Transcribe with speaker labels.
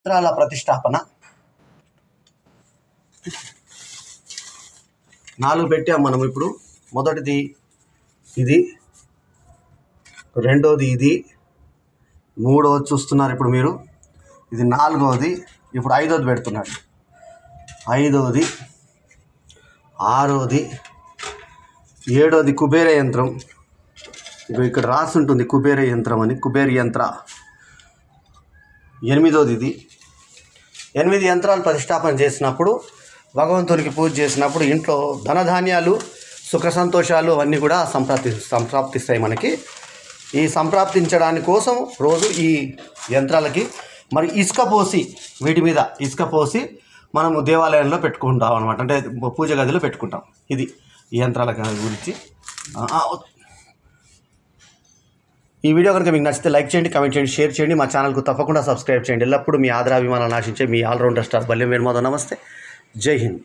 Speaker 1: యంత్రాల ప్రతిష్టాపన 4 పెట్టాం మనం. ఇప్పుడు మొదటిది ఇది, రెండోది ఇది, మూడోది చూస్తున్నారు ఇప్పుడు మీరు, ఇది నాలుగోది, ఇప్పుడు ఐదోది పెడుతున్నాడు, ఐదోది, ఆరోది, ఏడోది కుబేర యంత్రం. ఇక్కడ రాసి ఉంటుంది కుబేర యంత్రం అని, కుబేర యంత్ర. ఎనిమిదోది ఇది. 8 యంత్రాలు ప్రతిష్టాపన చేసినప్పుడు, భగవంతునికి పూజ చేసినప్పుడు ఇంట్లో ధనధాన్యాలు సుఖ సంతోషాలు అవన్నీ కూడా సంప్రాప్తిస్తాయి మనకి. ఈ సంప్రాప్తించడానికి కోసం రోజు ఈ యంత్రాలకి మరి ఇసుక పోసి, వీటి మీద ఇసుక పోసి మనము దేవాలయంలో పెట్టుకుంటాం అనమాట, అంటే పూజ గదిలో పెట్టుకుంటాం. ఇది ఈ యంత్రాల గురించి. ఈ వీడియో కనుక మీకు నచ్చితే లైక్ చేయండి, కామెంట్ చేయండి, షేర్ చేయండి. మా ఛానల్కు తప్పకుండా సబ్స్క్రైబ్ చేయండి. ఎల్లప్పుడూ మీ ఆదరాభిమానాలు ఆశించే మీ ఆల్రౌండర్ స్టార్ బల్లెం వేణుమాధవ్. నమస్తే, జై హింద్.